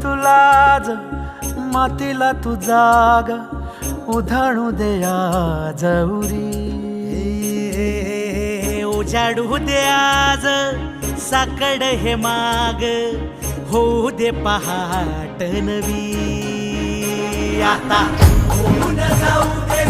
तुलाज मातीला तू जाग उधाणू दे आज उरी उजाडू दे आज साकड हे माग होऊ दे पहाट नवी आता होऊन जाऊ दे